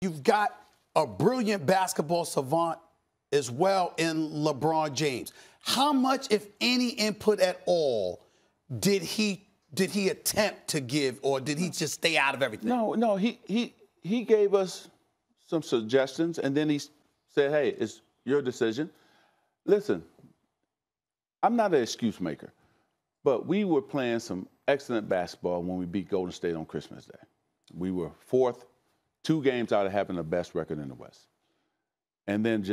you've got a brilliant basketball savant as well in LeBron James. How much, if any, input at all did he attempt to give, or did he just stay out of everything? No, he gave us some suggestions, and then he said, hey, it's your decision. Listen, I'm not an excuse maker, but we were playing some excellent basketball when we beat Golden State on Christmas Day. We were fourth, 2 games out of having the best record in the West. And then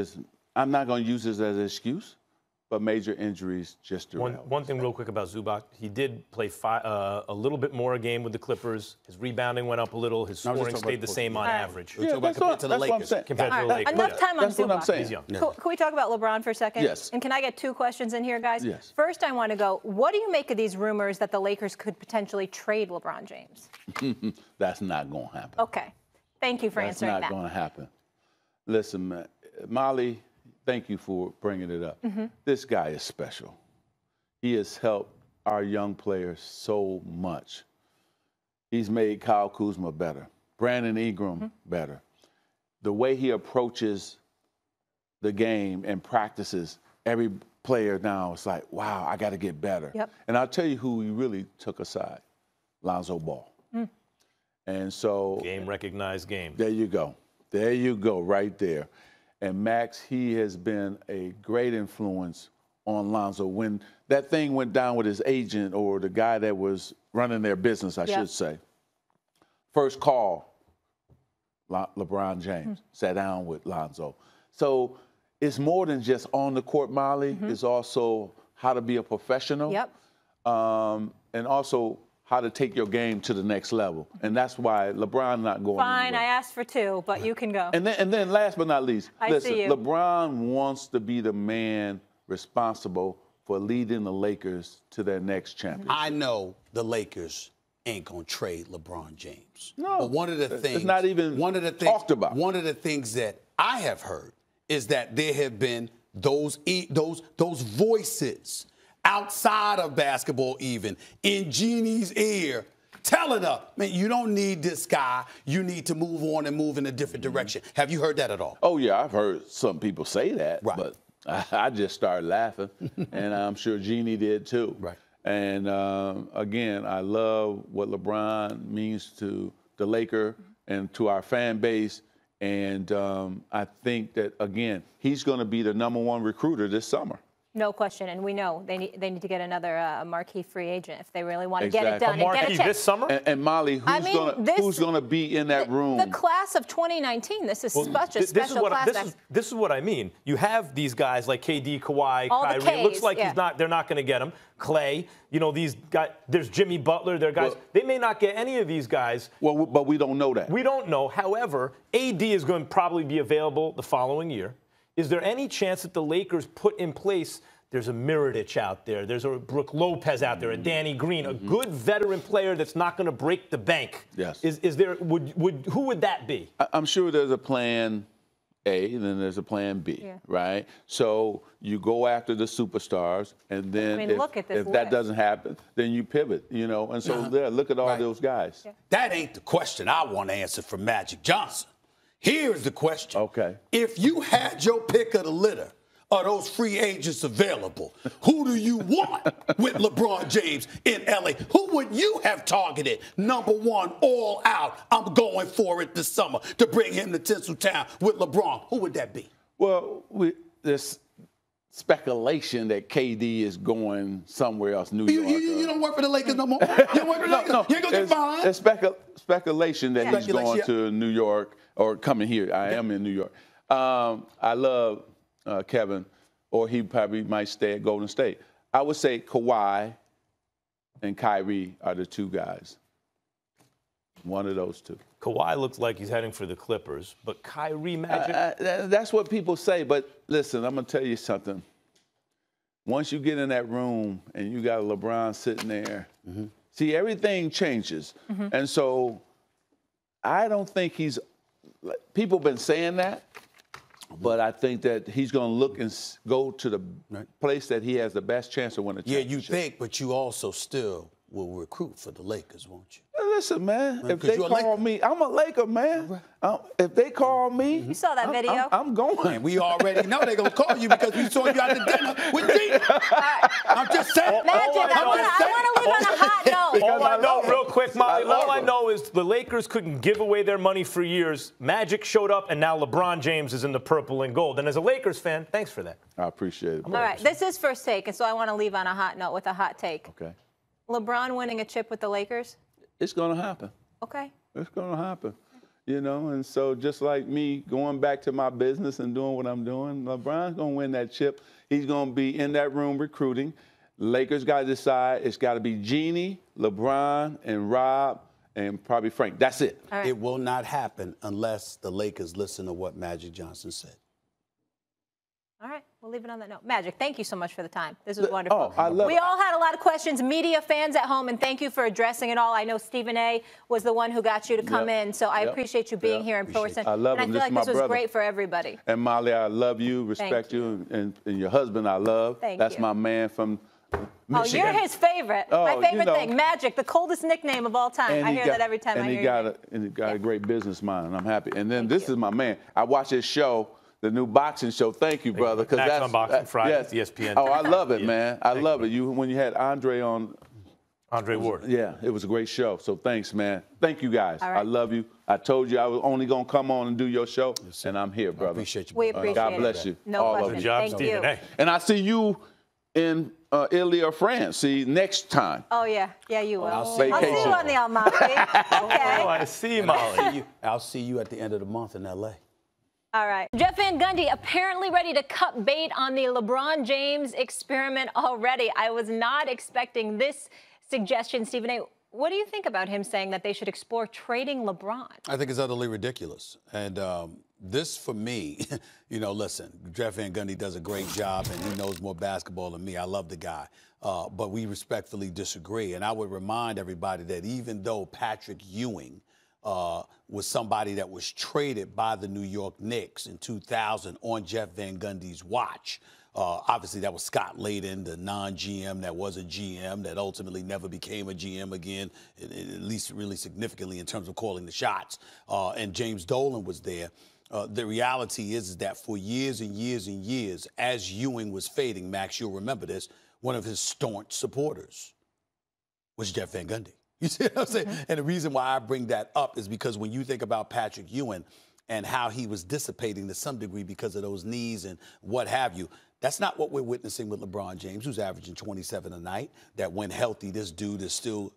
I'm not going to use this as an excuse, but major injuries just derailed. One thing real quick about Zubac, he did play a little bit more a game with the Clippers. His rebounding went up a little. His scoring stayed the same on average. Yeah, compared to the Lakers. Enough time on That's what I'm Zubac. saying. Can we talk about LeBron for a second? Yes. And can I get 2 questions in here, guys? Yes. First, I want to go, what do you make of these rumors that the Lakers could potentially trade LeBron James? That's not going to happen. Okay. Thank you for answering that. That's not going to happen. Listen, man, Molly, thank you for bringing it up. This guy is special. He has helped our young players so much. He's made Kyle Kuzma better, Brandon Ingram better. The way he approaches the game and practices, every player now is like, wow, I got to get better. Yep. And I'll tell you who he really took aside, Lonzo Ball. And so Game recognized game. there you go. There you go, right there. And Max, he has been a great influence on Lonzo. When that thing went down with his agent, or the guy that was running their business, I should say, first call, LeBron James sat down with Lonzo. So it's more than just on the court, Molly. It's also how to be a professional. Yep. And also how to take your game to the next level. And that's why LeBron not going Fine, anywhere. I asked for 2, but you can go. And then last but not least, listen, see you. LeBron wants to be the man responsible for leading the Lakers to their next championship. I know the Lakers ain't gonna trade LeBron James. No, but one of the things it's not even talked about. One of the things that I have heard is that there have been those voices outside of basketball, even in Jeannie's ear, telling her, man, you don't need this guy. You need to move on and move in a different direction. Have you heard that at all? Oh, yeah, I've heard some people say that, Right. but I just started laughing, and I'm sure Jeannie did too. Right. And again, I love what LeBron means to the Laker and to our fan base. And I think that, again, he's going to be the #1 recruiter this summer. No question, and we know they need to get another marquee free agent if they really want to get it done. A marquee this summer? And Molly, who's going to be in that room? The class of 2019. This is such a special class. This is what I mean. You have these guys like KD, Kawhi, All the Kyrie. It looks Ks, like they're not going to get him. Clay, you know, these guys. There's Jimmy Butler. They're guys. They may not get any of these guys. Well, but we don't know that. We don't know. However, AD is going to probably be available the following year. Is there any chance that the Lakers put in place? There's a Mirotic out there. There's a Brook Lopez out there, a Danny Green, a good veteran player that's not going to break the bank. Yes. Is there? Who would that be? I'm sure there's a plan A, and then there's a plan B, right? So you go after the superstars, and then if that doesn't happen, then you pivot, you know. And so look at all those guys. Yeah. That ain't the question I want to answer from Magic Johnson. Here's the question. Okay. If you had your pick of the litter, are those free agents available? Who do you want with LeBron James in LA? Who would you have targeted? #1, all out. I'm going for it this summer to bring him to Tinseltown with LeBron. Who would that be? Well, there's speculation that KD is going somewhere else, New York. You don't work for the Lakers no more? You don't work for the Lakers? No, You ain't going to get fined? There's speculation that he's going to New York or coming here. I am in New York. I love Kevin, or he probably might stay at Golden State. I would say Kawhi and Kyrie are the 2 guys. One of those 2. Kawhi looks like he's heading for the Clippers, but Kyrie Magic. That's what people say, but listen, I'm going to tell you something. Once you get in that room and you got LeBron sitting there, see, everything changes. And so I don't think people have been saying that. But I think that he's going to look and go to the place that he has the best chance to win a championship. Yeah, you think, but you also still will recruit for the Lakers, won't you? listen, man. If they call me, I'm a Laker, man. If they call me, you saw that video. I'm going. And we already know they're gonna call you because we saw you at the dinner with Dean. I'm just saying. Magic, I want to leave on a hot note. All I know, real quick, Molly, all I know is the Lakers couldn't give away their money for years. Magic showed up, and now LeBron James is in the purple and gold. And as a Lakers fan, thanks for that. I appreciate it. All right, this is First Take, and so I want to leave on a hot note with a hot take. Okay. LeBron winning a chip with the Lakers? It's going to happen. Okay. It's going to happen. You know, and so just like me going back to my business and doing what I'm doing, LeBron's going to win that chip. He's going to be in that room recruiting. Lakers got to decide. It's got to be Jeannie, LeBron, and Rob, and probably Frank. That's it. All right. It will not happen unless the Lakers listen to what Magic Johnson said. All right, we'll leave it on that note. Magic, thank you so much for the time. This was wonderful. Oh, I love it. We all had a lot of questions, media fans at home, and thank you for addressing it all. I know Stephen A. was the one who got you to come in, so I appreciate you being here in person. I love him. And I feel like this was brother. great for everybody. And Molly, I love you, respect you, and your husband I love. Thank you. My man from Michigan. Oh, you're his favorite. My favorite thing, Magic, the coldest nickname of all time. I hear that every time I hear you. And he got a great business mind, and I'm happy. And then this is my man. I watch his show, the new boxing show. Thank you, brother. Because that's Unboxing Friday, yes. ESPN. Oh, I love it, man. I love it. When you had Andre on. Andre Ward. Yeah, it was a great show. So thanks, man. Thank you, guys. Right. I love you. I told you I was only going to come on and do your show, and I'm here, brother. I appreciate you. We appreciate God it. bless you. No all question. of Good you. job, Thank Stephen you. A. And I see you in Italy or France. See, next time. Oh, yeah. Yeah, you will. I'll see Vacation. you on the Almaty. Okay. Oh, I see, Molly. I'll see you at the end of the month in L.A. All right. Jeff Van Gundy apparently ready to cut bait on the LeBron James experiment already. I was not expecting this suggestion, Stephen A. What do you think about him saying that they should explore trading LeBron? I think it's utterly ridiculous. And this, for me, listen, Jeff Van Gundy does a great job, and he knows more basketball than me. I love the guy. But we respectfully disagree. And I would remind everybody that even though Patrick Ewing was somebody that was traded by the New York Knicks in 2000 on Jeff Van Gundy's watch, obviously, that was Scott Layden, the non-GM that was a GM that ultimately never became a GM again, at least really significantly in terms of calling the shots. And James Dolan was there. The reality is that for years and years and years, as Ewing was fading, Max, you'll remember this, one of his staunch supporters was Jeff Van Gundy. You see what I'm saying? And the reason why I bring that up is because when you think about Patrick Ewing and how he was dissipating to some degree because of those knees and what have you, that's not what we're witnessing with LeBron James, who's averaging 27 a night. That when healthy, this dude is still,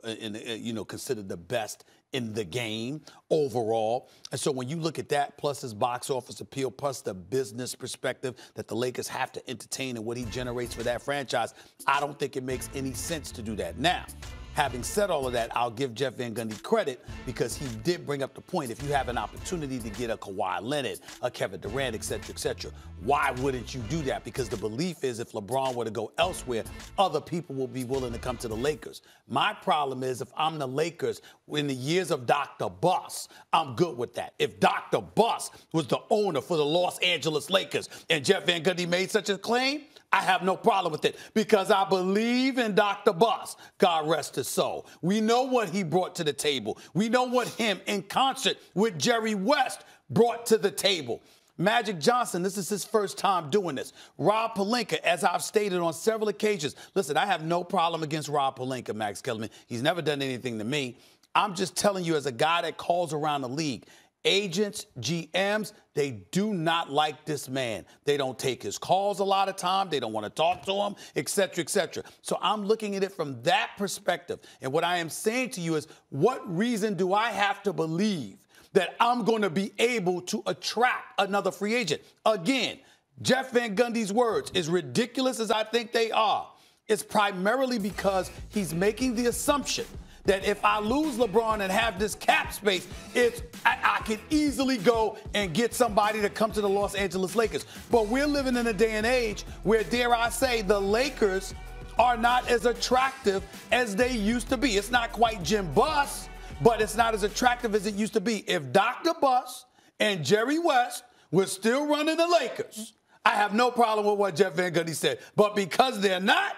considered the best in the game overall. And so when you look at that, plus his box office appeal, plus the business perspective that the Lakers have to entertain and what he generates for that franchise, I don't think it makes any sense to do that. Now, having said all of that, I'll give Jeff Van Gundy credit because he did bring up the point. If you have an opportunity to get a Kawhi Leonard, a Kevin Durant, et cetera, why wouldn't you do that? Because the belief is if LeBron were to go elsewhere, other people will be willing to come to the Lakers. My problem is if I'm the Lakers, in the years of Dr. Buss, I'm good with that. If Dr. Buss was the owner for the Los Angeles Lakers and Jeff Van Gundy made such a claim, I have no problem with it because I believe in Dr. Buss. God rest his soul. We know what he brought to the table. We know what him, in concert with Jerry West, brought to the table. Magic Johnson, this is his first time doing this. Rob Pelinka, as I've stated on several occasions, listen, I have no problem against Rob Pelinka, Max Kellerman. He's never done anything to me. I'm just telling you as a guy that calls around the league, agents, GMs, they do not like this man. They don't take his calls a lot of time. They don't want to talk to him, et cetera, et cetera. So I'm looking at it from that perspective. And what I am saying to you is, what reason do I have to believe that I'm going to be able to attract another free agent? Again, Jeff Van Gundy's words, as ridiculous as I think they are, it's primarily because he's making the assumption that if I lose LeBron and have this cap space, I can easily go and get somebody to come to the Los Angeles Lakers. But we're living in a day and age where, dare I say, the Lakers are not as attractive as they used to be. It's not quite Jim Buss, but it's not as attractive as it used to be. If Dr. Buss and Jerry West were still running the Lakers, I have no problem with what Jeff Van Gundy said. But because they're not,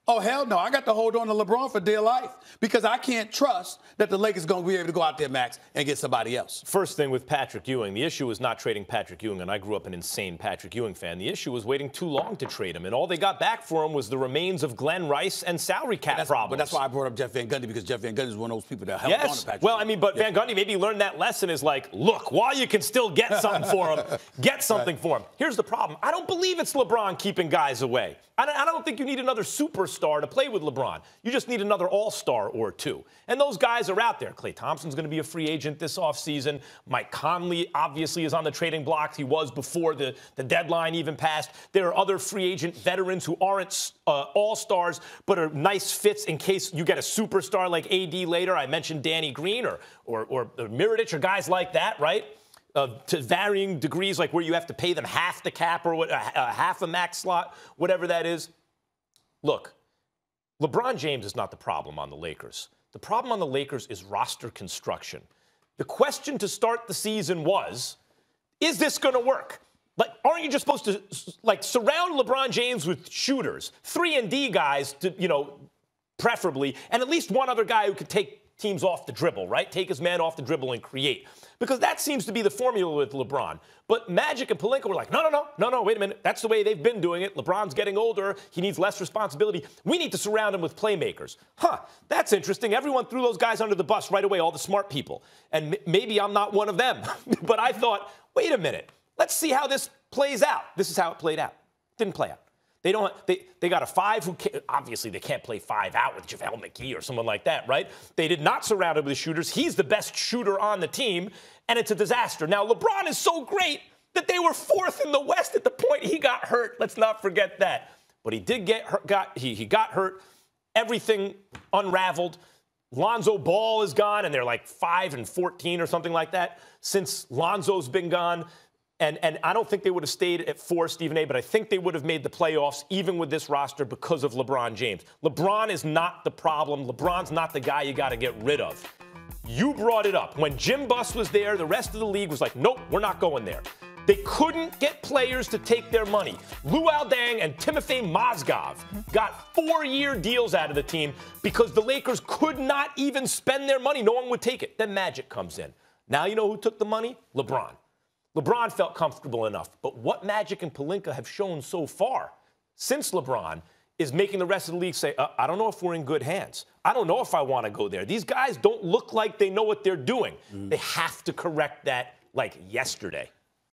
Oh, hell no. I got to hold on to LeBron for dear life because I can't trust that the Lakers are going to be able to go out there, Max, and get somebody else. First thing with Patrick Ewing, the issue was not trading Patrick Ewing, and I grew up an insane Patrick Ewing fan. The issue was waiting too long to trade him, and all they got back for him was the remains of Glenn Rice and salary cap problems. But that's why I brought up Jeff Van Gundy, because Jeff Van Gundy is one of those people that held on to Patrick Well, Ewing. I mean, but Van Gundy maybe learned that lesson is like, look, while you can still get something for him, get something for him. Here's the problem. I don't believe it's LeBron keeping guys away. I don't think you need another superstar to play with LeBron. You just need another all-star or two. And those guys are out there. Klay Thompson's going to be a free agent this offseason. Mike Conley obviously is on the trading block. He was before the deadline even passed. There are other free agent veterans who aren't all-stars but are nice fits in case you get a superstar like AD later. I mentioned Danny Green or Mirotic or guys like that, right? To varying degrees, like where you have to pay them half the cap or half a max slot, whatever that is. Look, LeBron James is not the problem on the Lakers. The problem on the Lakers is roster construction. The question to start the season was, is this going to work? Like, aren't you just supposed to, like, surround LeBron James with shooters, 3-and-D guys, preferably, and at least one other guy who could take teams off the dribble, right? Take his man off the dribble and create. Because that seems to be the formula with LeBron. But Magic and Pelinka were like, no, wait a minute. That's the way they've been doing it. LeBron's getting older. He needs less responsibility. We need to surround him with playmakers. That's interesting. Everyone threw those guys under the bus right away, all the smart people. And maybe I'm not one of them. But I thought, wait a minute. Let's see how this plays out. This is how it played out. Didn't play out. They got a 5 who obviously they can't play 5 out with JaVale McGee or someone like that, right? They did not surround him with shooters. He's the best shooter on the team, and it's a disaster. Now, LeBron is so great that they were 4th in the West at the point he got hurt. Let's not forget that. But he did get hurt. He got hurt. Everything unraveled. Lonzo Ball is gone, and they're like 5-14 or something like that since Lonzo's been gone. And I don't think they would have stayed at 4, Stephen A., but I think they would have made the playoffs even with this roster because of LeBron James. LeBron is not the problem. LeBron's not the guy you got to get rid of. You brought it up. When Jim Buss was there, the rest of the league was like, nope, we're not going there. They couldn't get players to take their money. Luol Deng and Timofey Mozgov got 4-year deals out of the team because the Lakers could not even spend their money. No one would take it. Then Magic comes in. Now you know who took the money? LeBron. LeBron felt comfortable enough. But what Magic and Pelinka have shown so far since LeBron is making the rest of the league say, I don't know if we're in good hands. I don't know if I want to go there. These guys don't look like they know what they're doing. They have to correct that like yesterday.